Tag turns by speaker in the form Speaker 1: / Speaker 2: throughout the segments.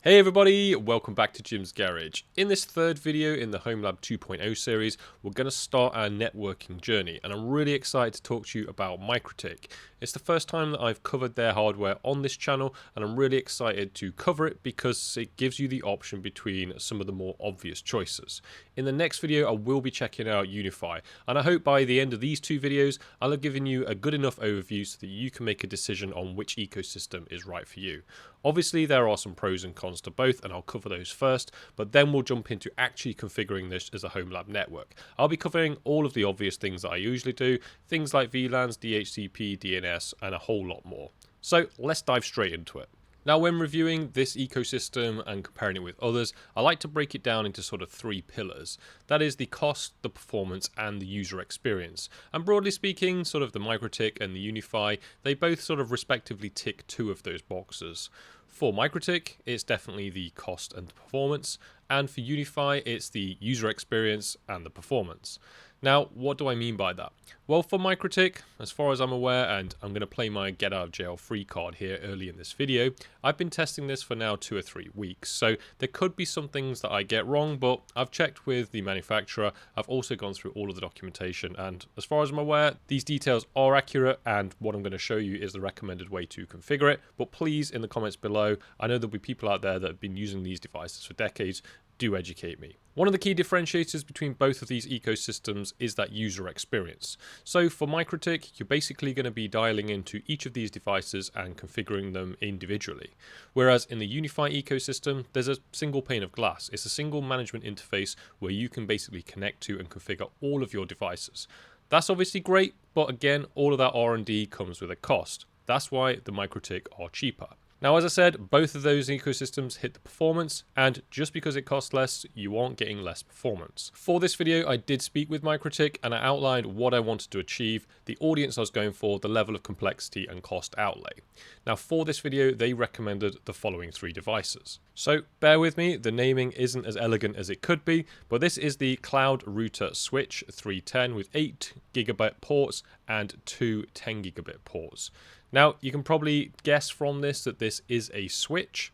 Speaker 1: Hey everybody, welcome back to Jim's Garage. In this third video in the Homelab 2.0 series, we're going to start our networking journey, and I'm really excited to talk to you about MikroTik. It's the first time that I've covered their hardware on this channel, and I'm really excited to cover it because it gives you the option between some of the more obvious choices. In the next video, I will be checking out UniFi, and I hope by the end of these two videos, I'll have given you a good enough overview so that you can make a decision on which ecosystem is right for you. Obviously, there are some pros and cons to both, and I'll cover those first, but then we'll jump into actually configuring this as a Homelab network. I'll be covering all of the obvious things that I usually do, things like VLANs, DHCP, DNS, and a whole lot more. So let's dive straight into it. Now, when reviewing this ecosystem and comparing it with others, I like to break it down into sort of three pillars. That is the cost, the performance, and the user experience. And broadly speaking, sort of the MikroTik and the UniFi, they both sort of respectively tick two of those boxes. For MikroTik, it's definitely the cost and the performance, and for UniFi, it's the user experience and the performance. Now, what do I mean by that? Well, for MikroTik, as far as I'm aware, and I'm going to play my get out of jail free card here early in this video, I've been testing this for now 2 or 3 weeks, so there could be some things that I get wrong, but I've checked with the manufacturer. I've also gone through all of the documentation, and as far as I'm aware, these details are accurate, and what I'm going to show you is the recommended way to configure it. But please, in the comments below, I know there'll be people out there that have been using these devices for decades. Do educate me. One of the key differentiators between both of these ecosystems is that user experience. So for MikroTik, you're basically going to be dialing into each of these devices and configuring them individually. Whereas in the UniFi ecosystem, there's a single pane of glass. It's a single management interface where you can basically connect to and configure all of your devices. That's obviously great, but again, all of that R&D comes with a cost. That's why the MikroTik are cheaper. Now, as I said, both of those ecosystems hit the performance, and just because it costs less, you aren't getting less performance. For this video, I did speak with MikroTik, and I outlined what I wanted to achieve, the audience I was going for, the level of complexity and cost outlay. Now, for this video, they recommended the following 3 devices. So bear with me, the naming isn't as elegant as it could be, but this is the Cloud Router Switch 310 with 8 gigabit ports and 2 10 gigabit ports. Now, you can probably guess from this that this is a switch.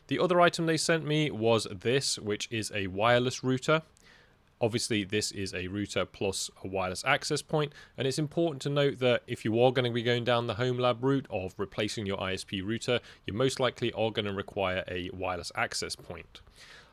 Speaker 1: The other item they sent me was this, which is a wireless router. Obviously, this is a router plus a wireless access point, and it's important to note that if you are going to be going down the Homelab route of replacing your ISP router, you most likely are going to require a wireless access point.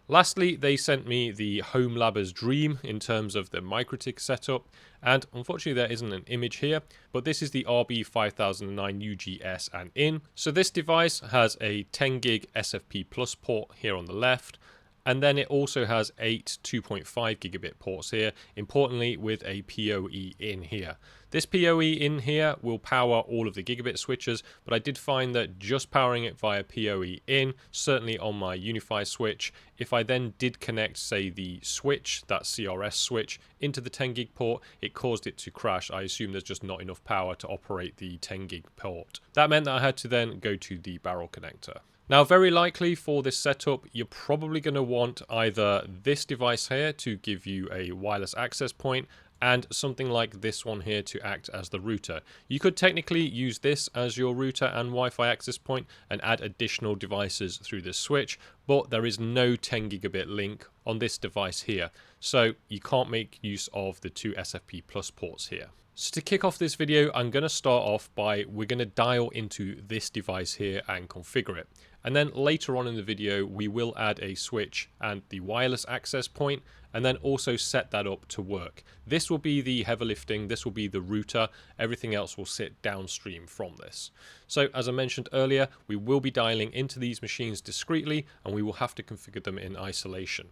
Speaker 1: Lastly, they sent me the Homelabber's dream in terms of the MikroTik setup, and unfortunately there isn't an image here, but this is the RB5009 UGS and in. So this device has a 10 gig SFP plus port here on the left, and then it also has 8 2.5 gigabit ports here, importantly with a PoE in here. This PoE in here will power all of the gigabit switches, but I did find that just powering it via PoE in, certainly on my UniFi switch, if I then did connect, say, the switch, that CRS switch, into the 10 gig port, it caused it to crash. I assume there's just not enough power to operate the 10 gig port. That meant that I had to then go to the barrel connector. Now, very likely for this setup, you're probably going to want either this device here to give you a wireless access point, and something like this one here to act as the router. You could technically use this as your router and Wi-Fi access point and add additional devices through this switch, but there is no 10 gigabit link on this device here, so you can't make use of the 2 SFP plus ports here. So to kick off this video, I'm going to start off by we're going to dial into this device here and configure it. And then later on in the video, we will add a switch and the wireless access point, and then also set that up to work. This will be the heavy lifting, this will be the router, everything else will sit downstream from this. So as I mentioned earlier, we will be dialing into these machines discreetly, and we will have to configure them in isolation.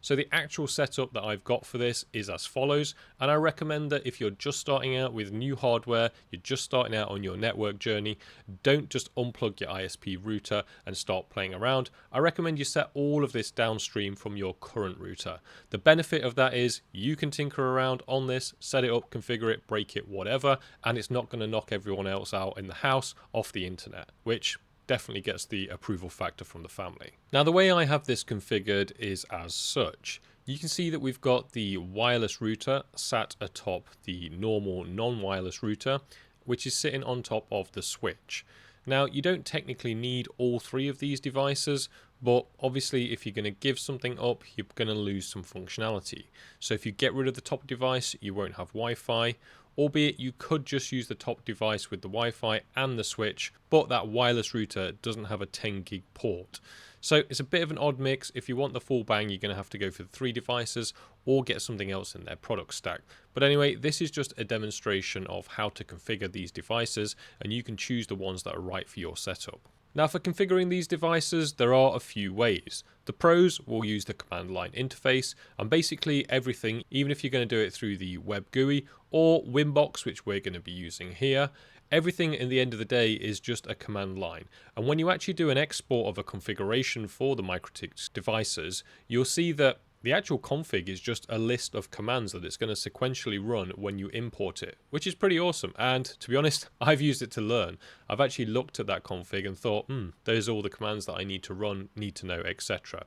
Speaker 1: So the actual setup that I've got for this is as follows, and I recommend that if you're just starting out with new hardware, you're just starting out on your network journey, don't just unplug your ISP router and start playing around. I recommend you set all of this downstream from your current router. The benefit of that is you can tinker around on this, set it up, configure it, break it, whatever, and it's not going to knock everyone else out in the house off the internet, which definitely gets the approval factor from the family. Now, the way I have this configured is as such. You can see that we've got the wireless router sat atop the normal non-wireless router, which is sitting on top of the switch. Now, you don't technically need all 3 of these devices, But obviously, if you're going to give something up, you're going to lose some functionality. So if you get rid of the top device, you won't have Wi-Fi, albeit you could just use the top device with the Wi-Fi and the switch, but that wireless router doesn't have a 10 gig port. So it's a bit of an odd mix. If you want the full bang, you're going to have to go for the 3 devices or get something else in their product stack. But anyway, this is just a demonstration of how to configure these devices, and you can choose the ones that are right for your setup. Now, for configuring these devices, there are a few ways. The pros will use the command line interface, and basically everything, even if you're going to do it through the web GUI or WinBox, which we're going to be using here, everything in the end of the day is just a command line. And when you actually do an export of a configuration for the MikroTik devices, you'll see that the actual config is just a list of commands that it's going to sequentially run when you import it, which is pretty awesome. And to be honest, I've used it to learn. I've actually looked at that config and thought, those are all the commands that I need to run, need to know, etc.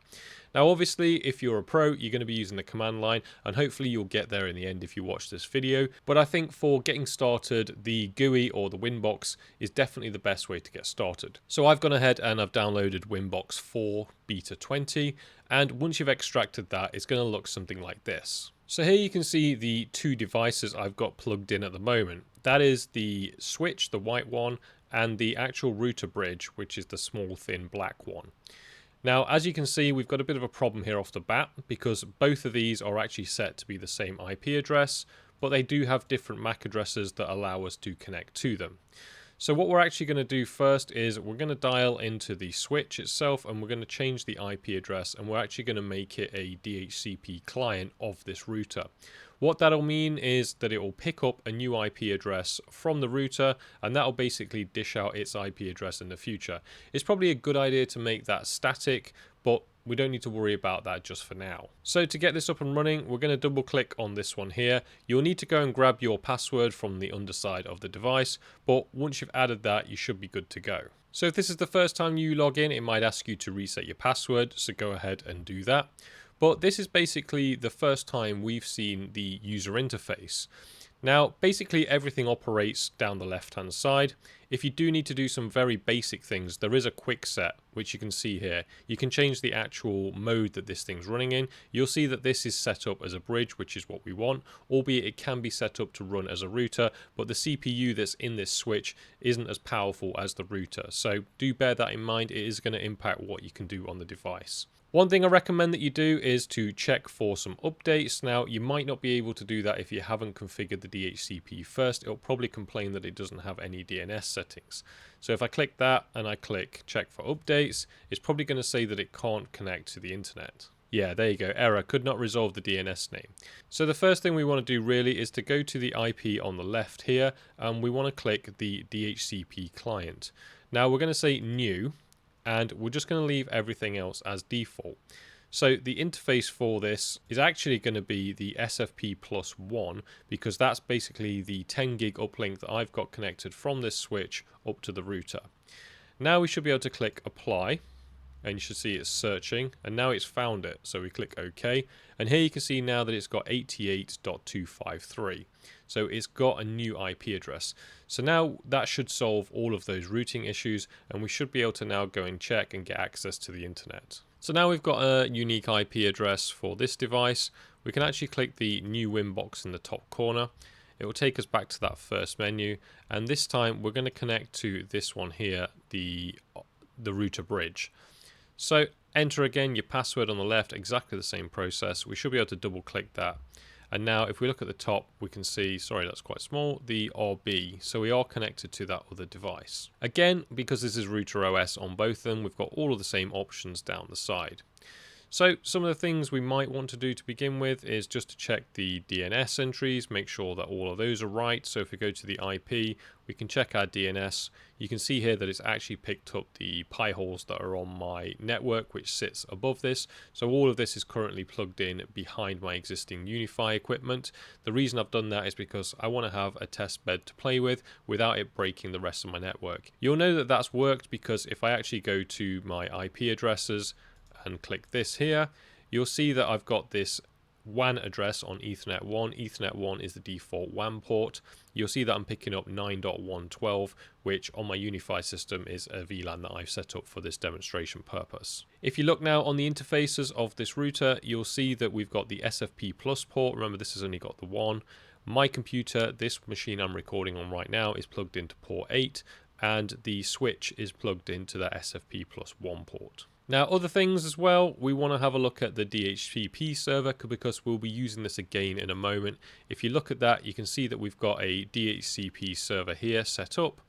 Speaker 1: Now, obviously, if you're a pro, you're going to be using the command line, and hopefully you'll get there in the end if you watch this video. But I think for getting started, the GUI or the WinBox is definitely the best way to get started. So I've gone ahead and I've downloaded WinBox 4 Beta 20, and once you've extracted that, it's going to look something like this. So here you can see the 2 devices I've got plugged in at the moment. That is the switch, the white one, and the actual router bridge, which is the small thin black one. Now, as you can see, we've got a bit of a problem here off the bat because both of these are actually set to be the same IP address, but they do have different MAC addresses that allow us to connect to them. So what we're actually going to do first is we're going to dial into the switch itself, and we're going to change the IP address, and we're actually going to make it a DHCP client of this router. What that'll mean is that it will pick up a new IP address from the router, and that'll basically dish out its IP address in the future. It's probably a good idea to make that static, but we don't need to worry about that just for now. So to get this up and running, we're going to double click on this one here. You'll need to go and grab your password from the underside of the device, but once you've added that, you should be good to go. So if this is the first time you log in, it might ask you to reset your password, so go ahead and do that. But this is basically the first time we've seen the user interface. Now, basically everything operates down the left-hand side. If you do need to do some very basic things, there is a quick set, which you can see here. You can change the actual mode that this thing's running in. You'll see that this is set up as a bridge, which is what we want, albeit it can be set up to run as a router, but the CPU that's in this switch isn't as powerful as the router. So do bear that in mind. It is going to impact what you can do on the device. One thing I recommend that you do is to check for some updates. Now, you might not be able to do that if you haven't configured the DHCP first. It'll probably complain that it doesn't have any DNS settings. So if I click that and I click check for updates, it's probably going to say that it can't connect to the internet. Yeah, there you go, error, could not resolve the DNS name. So the first thing we want to do really is to go to the IP on the left here, and we want to click the DHCP client. Now we're going to say new, and we're just going to leave everything else as default. So the interface for this is actually going to be the SFP+1, because that's basically the 10 gig uplink that I've got connected from this switch up to the router. Now we should be able to click apply, and you should see it's searching, and now it's found it. So we click OK, and here you can see now that it's got 88.253. So it's got a new IP address. So now that should solve all of those routing issues, and we should be able to now go and check and get access to the internet. So now we've got a unique IP address for this device. We can actually click the new WinBox in the top corner. It will take us back to that first menu, and this time we're going to connect to this one here, the router bridge. So enter again your password on the left, exactly the same process. We should be able to double click that. And now if we look at the top, we can see, sorry, that's quite small, the RB. So we are connected to that other device. Again, because this is router OS on both of them, we've got all of the same options down the side. So some of the things we might want to do to begin with is just to check the DNS entries, make sure that all of those are right. So if we go to the IP, we can check our DNS. You can see here that it's actually picked up the pi holes that are on my network, which sits above this. So all of this is currently plugged in behind my existing Unify equipment. The reason I've done that is because I want to have a test bed to play with without it breaking the rest of my network. You'll know that that's worked because if I actually go to my IP addresses and click this here, you'll see that I've got this WAN address on Ethernet 1. Ethernet 1 is the default WAN port. You'll see that I'm picking up 9.1.12, which on my UniFi system is a VLAN that I've set up for this demonstration purpose. If you look now on the interfaces of this router, you'll see that we've got the SFP Plus port. Remember, this has only got the one. My computer, this machine I'm recording on right now, is plugged into port 8, and the switch is plugged into the SFP Plus 1 port. Now, other things as well, we want to have a look at the DHCP server because we'll be using this again in a moment. If you look at that, you can see that we've got a DHCP server here set up,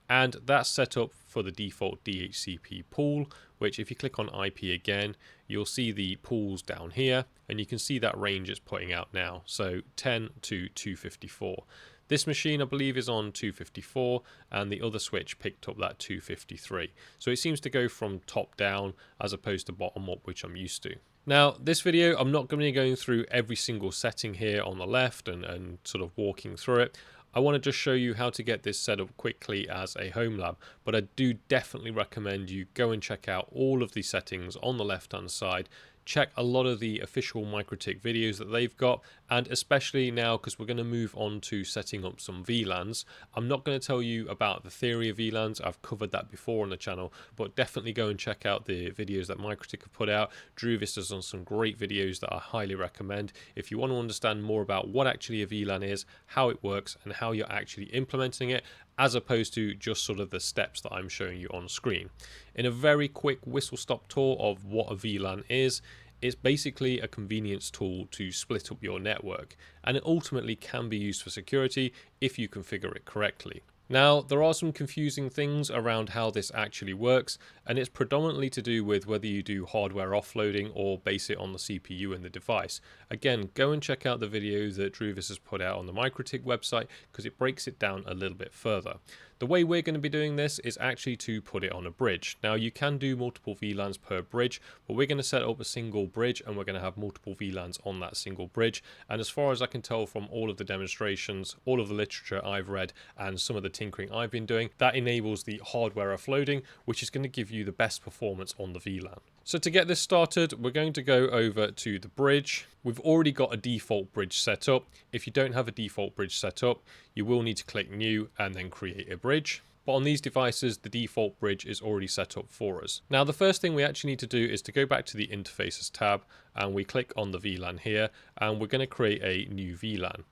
Speaker 1: and that's set up for the default DHCP pool, which if you click on IP again, you'll see the pools down here, and you can see that range it's putting out now, so 10 to 254. This machine, I believe, is on 254, and the other switch picked up that 253. So it seems to go from top down as opposed to bottom up, which I'm used to. Now, this video, I'm not going to be going through every single setting here on the left and sort of walking through it. I want to just show you how to get this set up quickly as a Homelab, but I do definitely recommend you go and check out all of the settings on the left hand side. Check a lot of the official MikroTik videos that they've got, and especially now because we're going to move on to setting up some VLANs. I'm not going to tell you about the theory of VLANs, I've covered that before on the channel, but definitely go and check out the videos that MikroTik have put out. Druvis has done some great videos that I highly recommend if you want to understand more about what actually a VLAN is, how it works, and how you're actually implementing it, as opposed to just sort of the steps that I'm showing you on screen. In a very quick whistle-stop tour of what a VLAN is, it's basically a convenience tool to split up your network, and it ultimately can be used for security if you configure it correctly. Now, there are some confusing things around how this actually works, and it's predominantly to do with whether you do hardware offloading or base it on the CPU in the device. Again, go and check out the video that Druvis has put out on the MikroTik website because it breaks it down a little bit further. The way we're going to be doing this is actually to put it on a bridge. Now, you can do multiple VLANs per bridge, but we're going to set up a single bridge and we're going to have multiple VLANs on that single bridge. And as far as I can tell from all of the demonstrations, all of the literature I've read, and some of the tinkering I've been doing, that enables the hardware offloading, which is going to give you the best performance on the VLAN. So to get this started, we're going to go over to the bridge. We've already got a default bridge set up. If you don't have a default bridge set up, you will need to click New and then create a bridge. But on these devices, the default bridge is already set up for us. Now, the first thing we actually need to do is to go back to the Interfaces tab, and we click on the VLAN here, and we're going to create a new VLAN.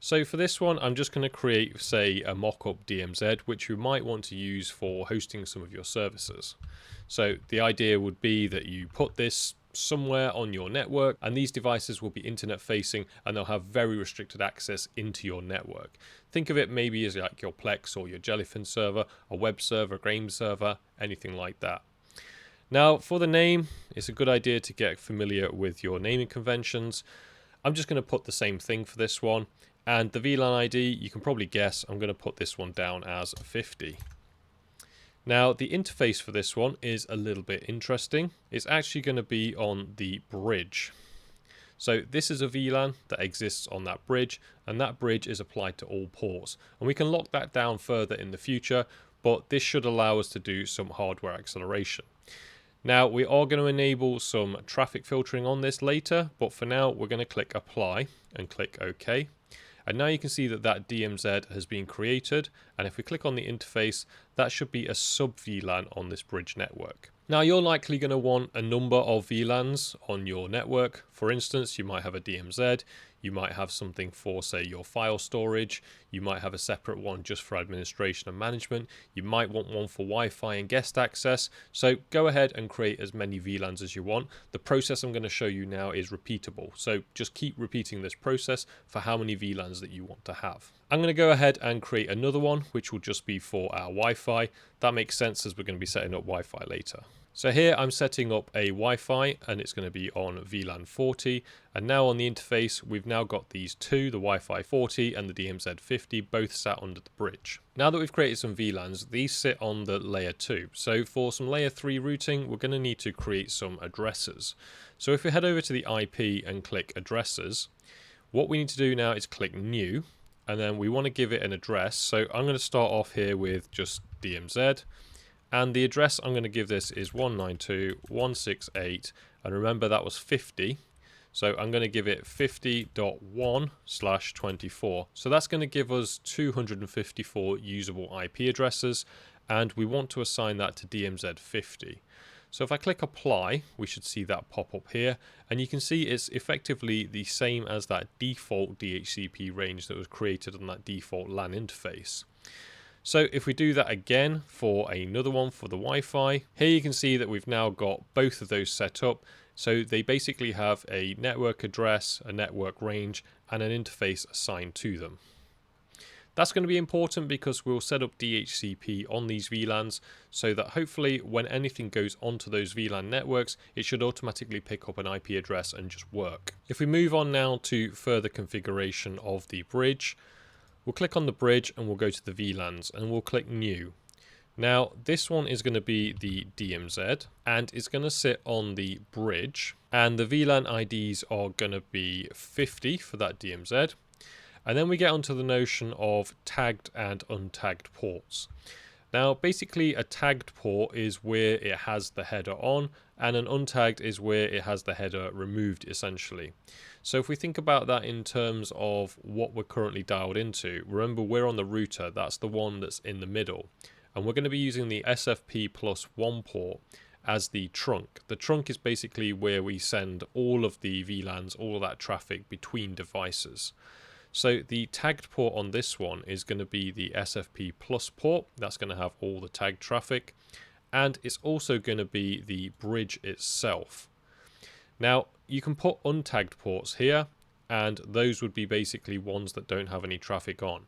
Speaker 1: So for this one, I'm just going to create, say, a mock-up DMZ, which you might want to use for hosting some of your services. So the idea would be that you put this somewhere on your network, and these devices will be internet facing and they'll have very restricted access into your network. Think of it maybe as like your Plex or your Jellyfin server, a web server, game server, anything like that. Now, for the name, it's a good idea to get familiar with your naming conventions. I'm just going to put the same thing for this one. And the VLAN ID, you can probably guess, I'm going to put this one down as 50. Now, the interface for this one is a little bit interesting. It's actually going to be on the bridge. So this is a VLAN that exists on that bridge, and that bridge is applied to all ports. And we can lock that down further in the future, but this should allow us to do some hardware acceleration. Now, we are going to enable some traffic filtering on this later, but for now, we're going to click Apply and click OK. And now you can see that that DMZ has been created, and if we click on the interface, that should be a sub VLAN on this bridge network. Now, you're likely going to want a number of VLANs on your network. For instance, you might have a DMZ, you might have something for, say, your file storage, you might have a separate one just for administration and management, you might want one for Wi-Fi and guest access. So go ahead and create as many VLANs as you want. The process I'm going to show you now is repeatable, so just keep repeating this process for how many VLANs that you want to have. I'm going to go ahead and create another one, which will just be for our Wi-Fi. That makes sense as we're going to be setting up Wi-Fi later. So here I'm setting up a Wi-Fi, and it's going to be on VLAN 40. And now on the interface, we've now got these two, the Wi-Fi 40 and the DMZ 50, both sat under the bridge. Now that we've created some VLANs, these sit on the layer 2. So for some layer 3 routing, we're going to need to create some addresses. So if we head over to the IP and click addresses, what we need to do now is click New, and then we want to give it an address. So I'm going to start off here with just DMZ. And the address I'm going to give this is 192.168, and remember that was 50. So I'm going to give it 50.1/24. So that's going to give us 254 usable IP addresses, and we want to assign that to DMZ50. So if I click apply, we should see that pop up here, and you can see it's effectively the same as that default DHCP range that was created on that default LAN interface. So if we do that again for another one for the Wi-Fi, here you can see that we've now got both of those set up. So they basically have a network address, a network range, and an interface assigned to them. That's going to be important because we'll set up DHCP on these VLANs so that hopefully when anything goes onto those VLAN networks, it should automatically pick up an IP address and just work. If we move on now to further configuration of the bridge, we'll click on the bridge and we'll go to the VLANs and we'll click new. Now this one is going to be the DMZ and it's going to sit on the bridge, and the VLAN IDs are going to be 50 for that DMZ. And then we get onto the notion of tagged and untagged ports. Now basically a tagged port is where it has the header on, and an untagged is where it has the header removed essentially. So if we think about that in terms of what we're currently dialed into, remember we're on the router, that's the one that's in the middle. And we're going to be using the SFP+1 port as the trunk. The trunk is basically where we send all of the VLANs, all of that traffic between devices. So the tagged port on this one is going to be the SFP+ port. That's going to have all the tagged traffic. And it's also going to be the bridge itself. Now, you can put untagged ports here, and those would be basically ones that don't have any traffic on.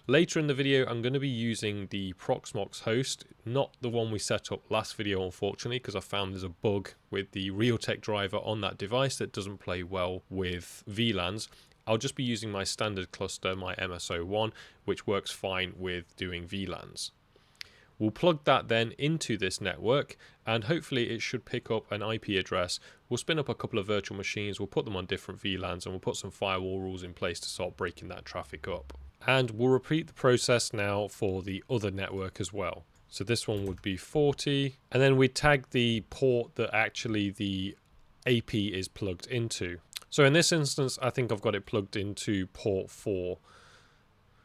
Speaker 1: Later in the video, I'm going to be using the Proxmox host, not the one we set up last video, unfortunately, because I found there's a bug with the Realtek driver on that device that doesn't play well with VLANs. I'll just be using my standard cluster, my MSO1, which works fine with doing VLANs. We'll plug that then into this network, and hopefully it should pick up an IP address. We'll spin up a couple of virtual machines, we'll put them on different VLANs, and we'll put some firewall rules in place to start breaking that traffic up. And we'll repeat the process now for the other network as well. So this one would be 40, and then we tag the port that actually the AP is plugged into. So in this instance, I think I've got it plugged into port 4.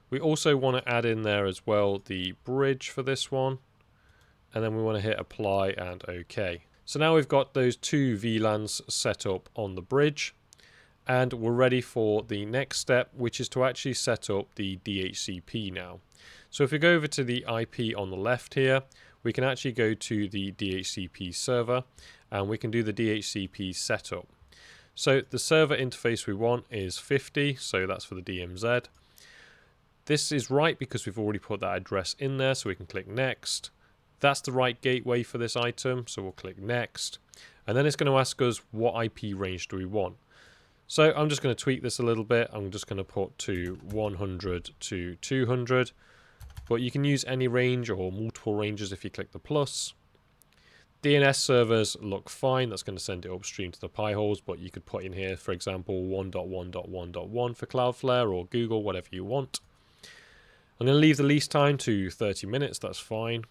Speaker 1: We also want to add in there as well the bridge for this one. And then we want to hit apply and OK. So now we've got those two VLANs set up on the bridge. And we're ready for the next step, which is to actually set up the DHCP now. So if we go over to the IP on the left here, we can actually go to the DHCP server and we can do the DHCP setup. So the server interface we want is 50, so that's for the DMZ. This is right because we've already put that address in there, so we can click next. That's the right gateway for this item, so we'll click next. And then it's going to ask us what IP range do we want. So I'm just going to tweak this a little bit. I'm just going to put to 100 to 200. But you can use any range or multiple ranges if you click the plus. DNS servers look fine. That's going to send it upstream to the pie holes, but you could put in here, for example, 1.1.1.1 for Cloudflare or Google, whatever you want. I'm going to leave the lease time to 30 minutes. That's fine.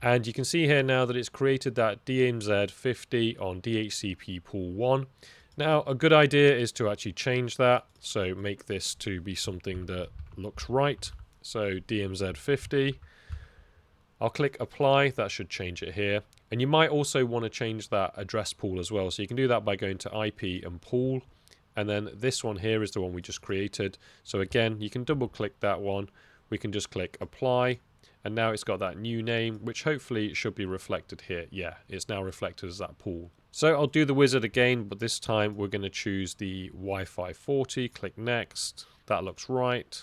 Speaker 1: And you can see here now that it's created that DMZ50 on DHCP pool 1. Now, a good idea is to actually change that. So make this to be something that looks right. So DMZ50. I'll click apply. That should change it here. And you might also want to change that address pool as well. So you can do that by going to IP and pool. And then this one here is the one we just created. So again, you can double click that one. We can just click apply. And now it's got that new name, which hopefully should be reflected here. Yeah, it's now reflected as that pool. So I'll do the wizard again, but this time we're going to choose the Wi-Fi 40. Click next. That looks right.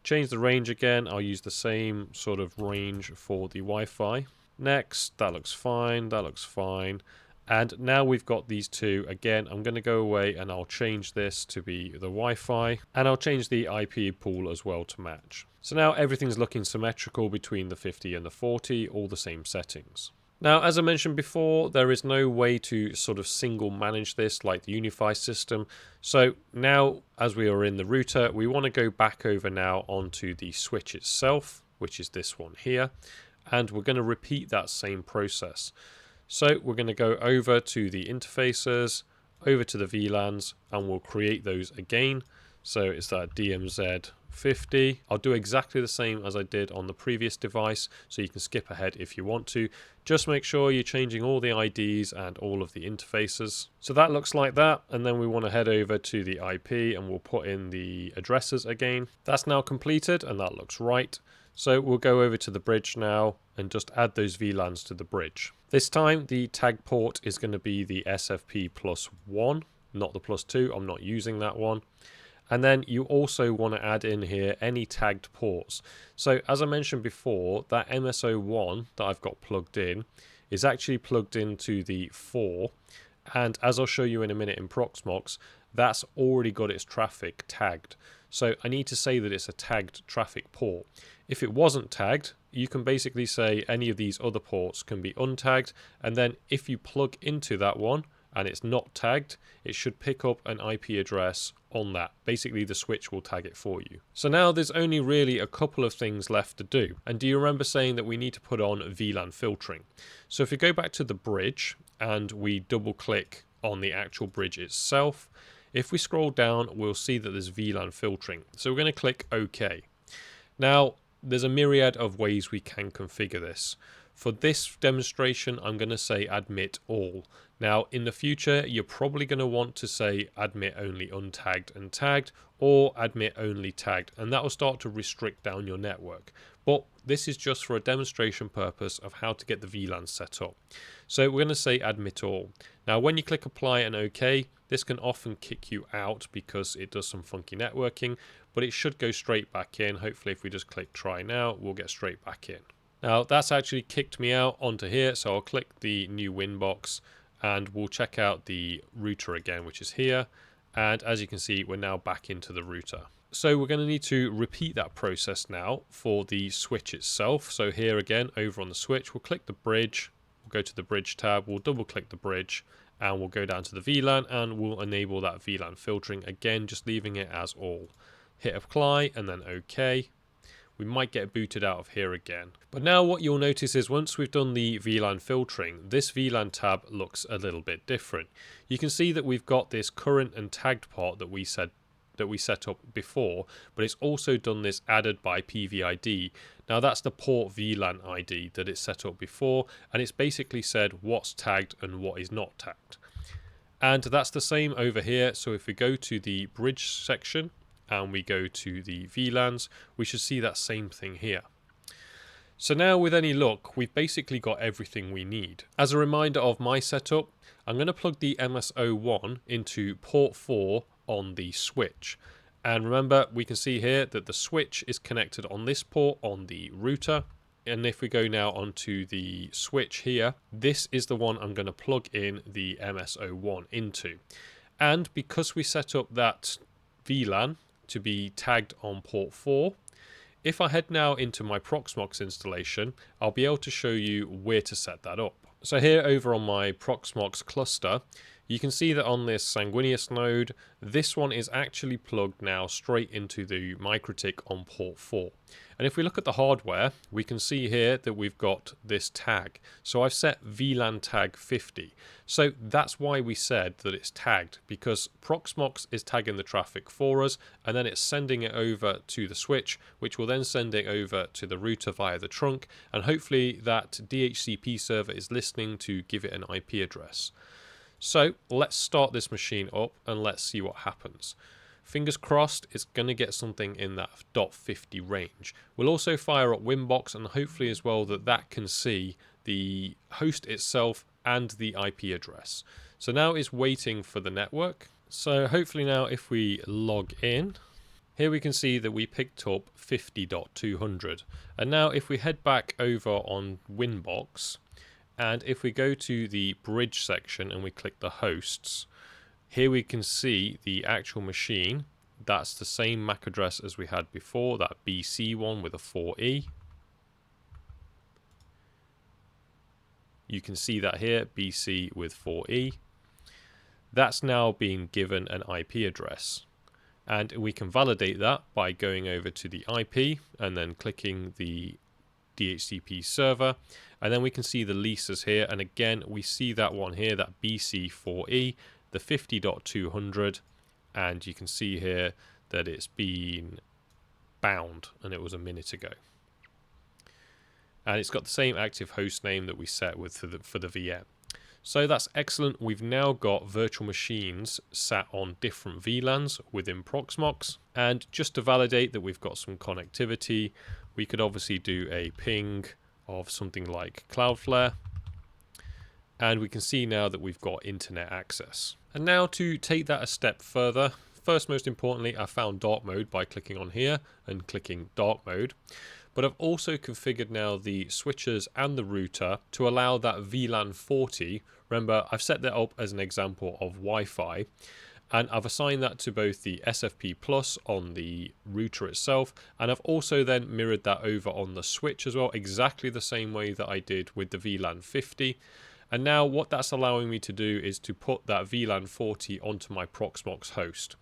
Speaker 1: Change the range again. I'll use the same sort of range for the Wi-Fi. Next, that looks fine, that looks fine. And now we've got these two. Again, I'm going to go away and I'll change this to be the Wi-Fi. And I'll change the IP pool as well to match. So now everything's looking symmetrical between the 50 and the 40, all the same settings. Now, as I mentioned before, there is no way to sort of single manage this like the Unify system. So now, as we are in the router, we want to go back over now onto the switch itself, which is this one here. And we're going to repeat that same process. So we're going to go over to the interfaces, over to the VLANs, and we'll create those again. So it's that DMZ50. I'll do exactly the same as I did on the previous device, so you can skip ahead if you want to. Just make sure you're changing all the IDs and all of the interfaces. So that looks like that, and then we want to head over to the IP and we'll put in the addresses again. That's now completed and that looks right. So we'll go over to the bridge now and just add those VLANs to the bridge. This time the tag port is going to be the SFP +1, not the +2. I'm not using that one. And then you also want to add in here any tagged ports. So as I mentioned before, that MSO1 that I've got plugged in is actually plugged into the 4. And as I'll show you in a minute in Proxmox, that's already got its traffic tagged. So I need to say that it's a tagged traffic port. If it wasn't tagged, you can basically say any of these other ports can be untagged. And then if you plug into that one and it's not tagged, it should pick up an IP address on that. Basically, the switch will tag it for you. So now there's only really a couple of things left to do. And do you remember saying that we need to put on VLAN filtering? So if we go back to the bridge and we double click on the actual bridge itself, if we scroll down, we'll see that there's VLAN filtering. So we're going to click OK. Now, there's a myriad of ways we can configure this. For this demonstration, I'm going to say admit all. Now, in the future, you're probably going to want to say admit only untagged and tagged, or admit only tagged, and that will start to restrict down your network. But this is just for a demonstration purpose of how to get the VLAN set up. So we're going to say admit all. Now, when you click apply and OK, this can often kick you out because it does some funky networking, but it should go straight back in. Hopefully, if we just click try now, we'll get straight back in. Now, that's actually kicked me out onto here, so I'll click the new WinBox and we'll check out the router again, which is here. And as you can see, we're now back into the router. So we're going to need to repeat that process now for the switch itself. So here again, over on the switch, we'll click the bridge, we'll go to the bridge tab, we'll double click the bridge, and we'll go down to the VLAN and we'll enable that VLAN filtering again, just leaving it as all. Hit apply and then OK. We might get booted out of here again. But now what you'll notice is once we've done the VLAN filtering, this VLAN tab looks a little bit different. You can see that we've got this current and tagged part that we set up before, but it's also done this added by PVID. Now that's the port VLAN ID that it's set up before, and it's basically said what's tagged and what is not tagged. And that's the same over here. So if we go to the bridge section, and we go to the VLANs, we should see that same thing here. So now with any luck, we've basically got everything we need. As a reminder of my setup, I'm going to plug the MSO1 into port 4 on the switch. And remember, we can see here that the switch is connected on this port on the router. And if we go now onto the switch here, this is the one I'm going to plug in the MSO1 into. And because we set up that VLAN to be tagged on port 4. If I head now into my Proxmox installation, I'll be able to show you where to set that up. So here over on my Proxmox cluster, you can see that on this Sanguinius node, this one is actually plugged now straight into the MikroTik on port 4. And if we look at the hardware, we can see here that we've got this tag. So I've set VLAN tag 50. So that's why we said that it's tagged, because Proxmox is tagging the traffic for us, and then it's sending it over to the switch, which will then send it over to the router via the trunk, and hopefully that DHCP server is listening to give it an IP address. So let's start this machine up and let's see what happens. Fingers crossed it's going to get something in that .50 range. We'll also fire up WinBox and hopefully as well that can see the host itself and the IP address. So now it's waiting for the network. So hopefully now if we log in, here we can see that we picked up 50.200. And now if we head back over on WinBox, and if we go to the bridge section and we click the hosts, here we can see the actual machine. That's the same MAC address as we had before, that BC one with a 4E. You can see that here, BC with 4E. That's now being given an IP address. And we can validate that by going over to the IP and then clicking the DHCP server, and then we can see the leases here, and again we see that one here, that BC4E, the 50.200, and you can see here that it's been bound, and it was a minute ago. And it's got the same active host name that we set with for the VM. So that's excellent. We've now got virtual machines sat on different VLANs within Proxmox. And just to validate that we've got some connectivity, we could obviously do a ping of something like Cloudflare. And we can see now that we've got internet access. And now to take that a step further, first, most importantly, I found dark mode by clicking on here and clicking dark mode. But I've also configured now the switches and the router to allow that VLAN 40. Remember, I've set that up as an example of Wi-Fi, and I've assigned that to both the SFP Plus on the router itself, and I've also then mirrored that over on the switch as well, exactly the same way that I did with the VLAN 50. And now what that's allowing me to do is to put that VLAN 40 onto my Proxmox host.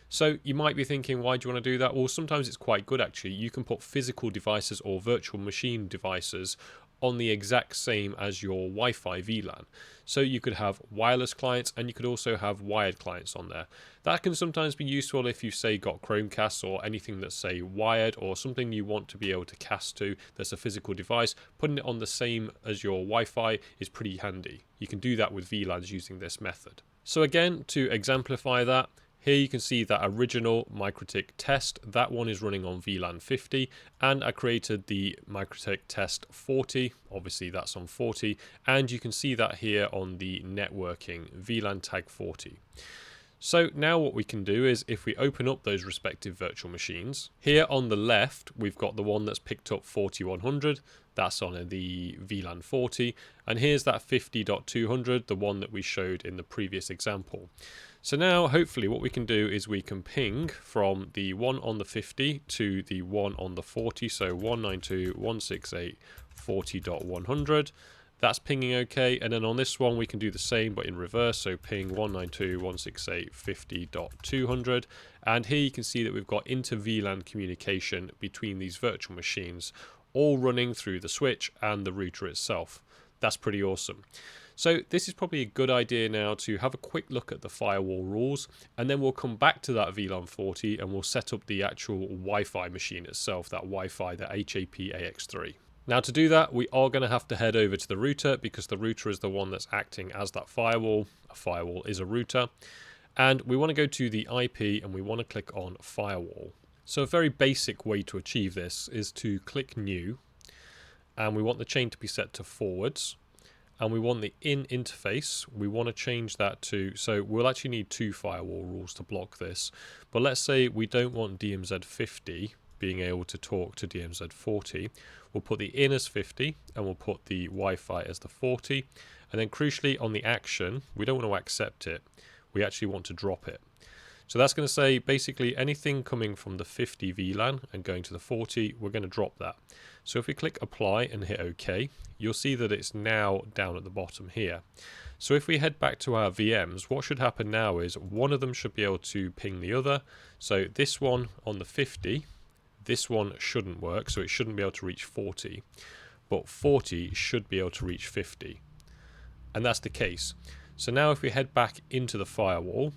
Speaker 1: So you might be thinking, why do you want to do that? Well, sometimes it's quite good actually. You can put physical devices or virtual machine devices on the exact same as your Wi-Fi VLAN. So you could have wireless clients, and you could also have wired clients on there. That can sometimes be useful if you say got Chromecasts or anything that's say wired, or something you want to be able to cast to that's a physical device. Putting it on the same as your Wi-Fi is pretty handy. You can do that with VLANs using this method. So again, to exemplify that, here you can see that original MikroTik test. That one is running on VLAN 50, and I created the MikroTik test 40. Obviously that's on 40, and you can see that here on the networking VLAN tag 40. So now what we can do is, if we open up those respective virtual machines, here on the left we've got the one that's picked up 4100, that's on the VLAN 40, and here's that 50.200, the one that we showed in the previous example. So now hopefully what we can do is we can ping from the one on the 50 to the one on the 40, so 192.168.40.100. That's pinging okay, and then on this one we can do the same but in reverse, so ping 192.168.50.200, and here you can see that we've got inter-VLAN communication between these virtual machines, all running through the switch and the router itself. That's pretty awesome. So this is probably a good idea now to have a quick look at the firewall rules, and then we'll come back to that VLAN 40 and we'll set up the actual Wi-Fi machine itself, that Wi-Fi, the HAP AX3. Now to do that, we are going to have to head over to the router, because the router is the one that's acting as that firewall. A firewall is a router. And we want to go to the IP and we want to click on Firewall. So a very basic way to achieve this is to click New, and we want the chain to be set to forwards. And we want the in interface, we want to change that to, so we'll actually need two firewall rules to block this. But let's say we don't want DMZ50 being able to talk to DMZ40. We'll put the in as 50 and we'll put the Wi-Fi as the 40. And then crucially on the action, we don't want to accept it. We actually want to drop it. So that's going to say basically anything coming from the 50 VLAN and going to the 40, we're going to drop that. So if we click apply and hit OK, you'll see that it's now down at the bottom here. So if we head back to our VMs, what should happen now is one of them should be able to ping the other. So this one on the 50, this one shouldn't work, so it shouldn't be able to reach 40. But 40 should be able to reach 50. And that's the case. So now if we head back into the firewall,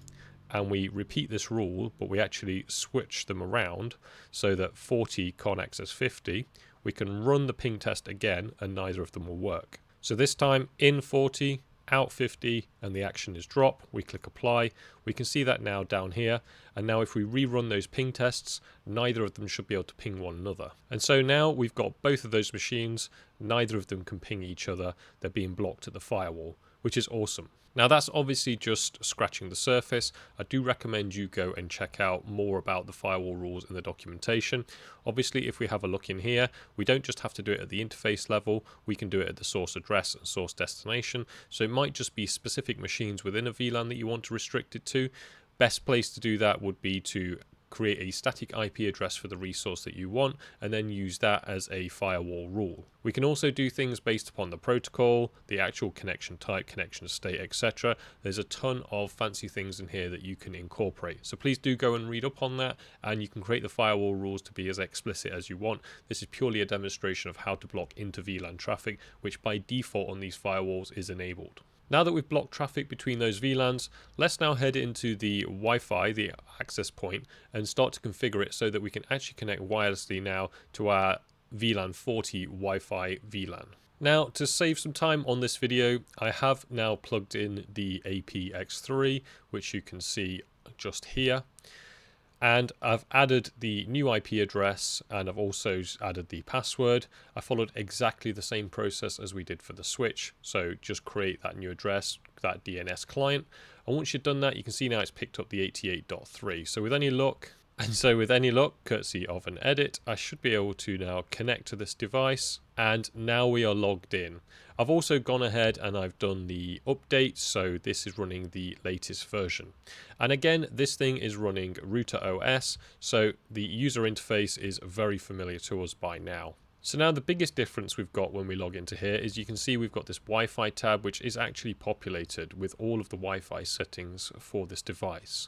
Speaker 1: and we repeat this rule, but we actually switch them around so that 40 can't access 50, we can run the ping test again and neither of them will work. So this time in 40, out 50, and the action is drop. We click apply. We can see that now down here. And now if we rerun those ping tests, neither of them should be able to ping one another. And so now we've got both of those machines. Neither of them can ping each other. They're being blocked at the firewall, which is awesome. Now that's obviously just scratching the surface. I do recommend you go and check out more about the firewall rules in the documentation. Obviously, if we have a look in here, we don't just have to do it at the interface level, we can do it at the source address and source destination. So it might just be specific machines within a VLAN that you want to restrict it to. Best place to do that would be to create a static IP address for the resource that you want and then use that as a firewall rule. We can also do things based upon the protocol, the actual connection type, connection state, etc. There's a ton of fancy things in here that you can incorporate. So please do go and read up on that, and you can create the firewall rules to be as explicit as you want. This is purely a demonstration of how to block inter VLAN traffic, which by default on these firewalls is enabled. Now that we've blocked traffic between those VLANs, let's now head into the Wi-Fi, the access point, and start to configure it so that we can actually connect wirelessly now to our VLAN 40 Wi-Fi VLAN. Now, to save some time on this video, I have now plugged in the APX3, which you can see just here. And I've added the new IP address, and I've also added the password. I followed exactly the same process as we did for the switch. So just create that new address, that DNS client. And once you've done that, you can see now it's picked up the 88.3. So with any luck, courtesy of an edit, I should be able to now connect to this device, and now we are logged in. I've also gone ahead and I've done the update, so this is running the latest version. And again, this thing is running Router OS, so the user interface is very familiar to us by now. So now the biggest difference we've got when we log into here is you can see we've got this Wi-Fi tab, which is actually populated with all of the Wi-Fi settings for this device.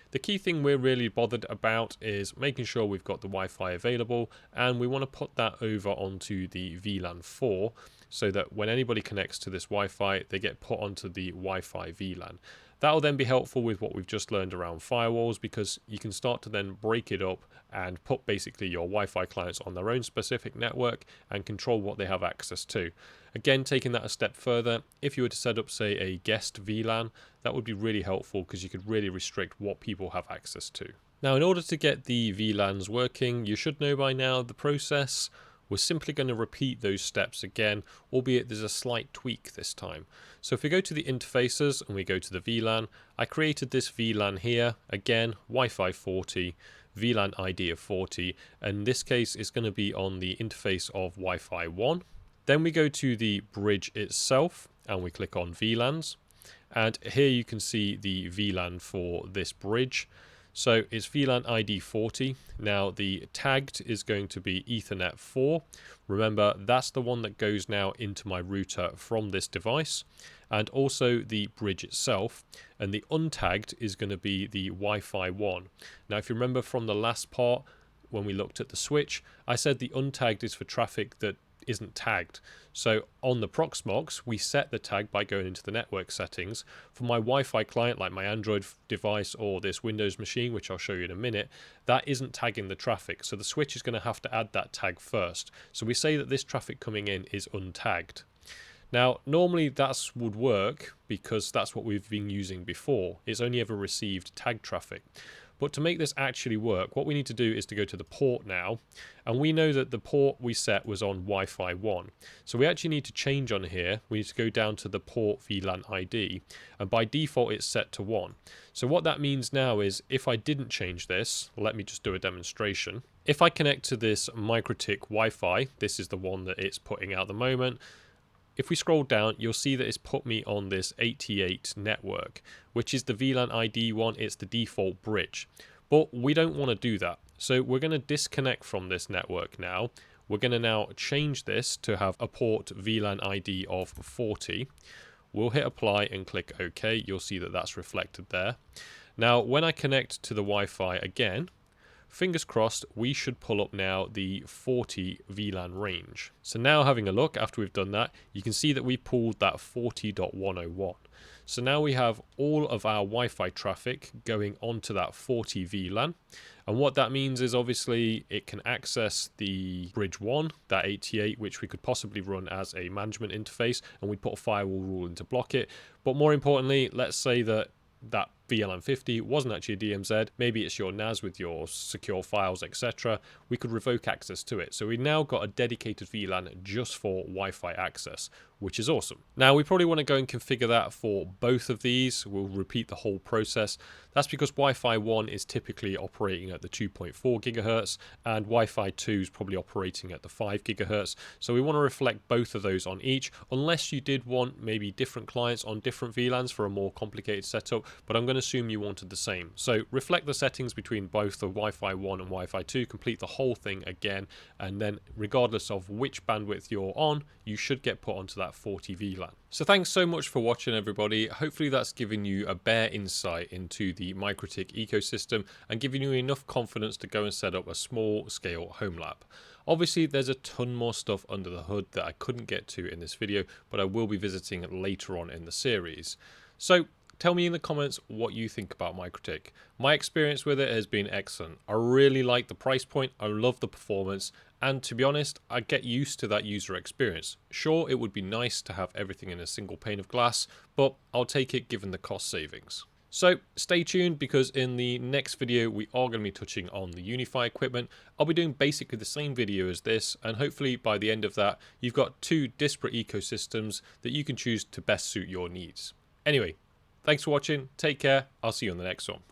Speaker 1: The key thing we're really bothered about is making sure we've got the Wi-Fi available, and we want to put that over onto the VLAN 4 so that when anybody connects to this Wi-Fi, they get put onto the Wi-Fi VLAN. That will then be helpful with what we've just learned around firewalls, because you can start to then break it up and put basically your Wi-Fi clients on their own specific network and control what they have access to. Again, taking that a step further, if you were to set up, say, a guest VLAN, that would be really helpful because you could really restrict what people have access to. Now, in order to get the VLANs working, you should know by now the process. We're simply going to repeat those steps again, albeit there's a slight tweak this time. So if we go to the interfaces and we go to the VLAN, I created this VLAN here, again, Wi-Fi 40, VLAN ID of 40, and in this case it's going to be on the interface of Wi-Fi 1. Then we go to the bridge itself and we click on VLANs, and here you can see the VLAN for this bridge. So it's VLAN ID 40. Now the tagged is going to be Ethernet 4. Remember, that's the one that goes now into my router from this device, and also the bridge itself. And the untagged is going to be the Wi-Fi 1. Now if you remember from the last part when we looked at the switch, I said the untagged is for traffic that isn't tagged. So on the Proxmox, we set the tag by going into the network settings. For my Wi-Fi client, like my Android device or this Windows machine, which I'll show you in a minute, that isn't tagging the traffic. So the switch is going to have to add that tag first. So we say that this traffic coming in is untagged. Now, normally that would work because that's what we've been using before. It's only ever received tag traffic. But to make this actually work, what we need to do is to go to the port now, and we know that the port we set was on Wi-Fi 1. So we actually need to change on here. We need to go down to the port VLAN ID, and by default it's set to 1. So what that means now is if I didn't change this, let me just do a demonstration. If I connect to this MikroTik Wi-Fi, this is the one that it's putting out at the moment. If we scroll down, you'll see that it's put me on this 88 network, which is the VLAN ID one. It's the default bridge. But we don't want to do that. So we're going to disconnect from this network now. We're going to now change this to have a port VLAN ID of 40. We'll hit apply and click OK. You'll see that that's reflected there. Now, when I connect to the Wi-Fi again, fingers crossed, we should pull up now the 40 VLAN range. So now having a look after we've done that, you can see that we pulled that 40.101. So now we have all of our Wi-Fi traffic going onto that 40 VLAN. And what that means is obviously it can access the bridge 1, that 88, which we could possibly run as a management interface, and we'd put a firewall rule in to block it. But more importantly, let's say that VLAN 50 wasn't actually a DMZ, maybe it's your NAS with your secure files, etc. We could revoke access to it. So we've now got a dedicated VLAN just for Wi-Fi access, which is awesome. Now we probably want to go and configure that for both of these. We'll repeat the whole process. That's because Wi-Fi 1 is typically operating at the 2.4 gigahertz and Wi-Fi 2 is probably operating at the 5 gigahertz. So we want to reflect both of those on each, unless you did want maybe different clients on different VLANs for a more complicated setup, but I'm going to assume you wanted the same. So reflect the settings between both the Wi-Fi 1 and Wi-Fi 2, complete the whole thing again, and then regardless of which bandwidth you're on, you should get put onto that 40 VLAN. So thanks so much for watching, everybody. Hopefully that's given you a bare insight into the MikroTik ecosystem and given you enough confidence to go and set up a small scale home lab. Obviously, there's a ton more stuff under the hood that I couldn't get to in this video, but I will be visiting later on in the series. So tell me in the comments what you think about MikroTik. My experience with it has been excellent. I really like the price point, I love the performance, and to be honest, I get used to that user experience. Sure, it would be nice to have everything in a single pane of glass, but I'll take it given the cost savings. So stay tuned, because in the next video we are going to be touching on the Unify equipment. I'll be doing basically the same video as this, and hopefully by the end of that you've got two disparate ecosystems that you can choose to best suit your needs. Anyway, thanks for watching, take care, I'll see you on the next one.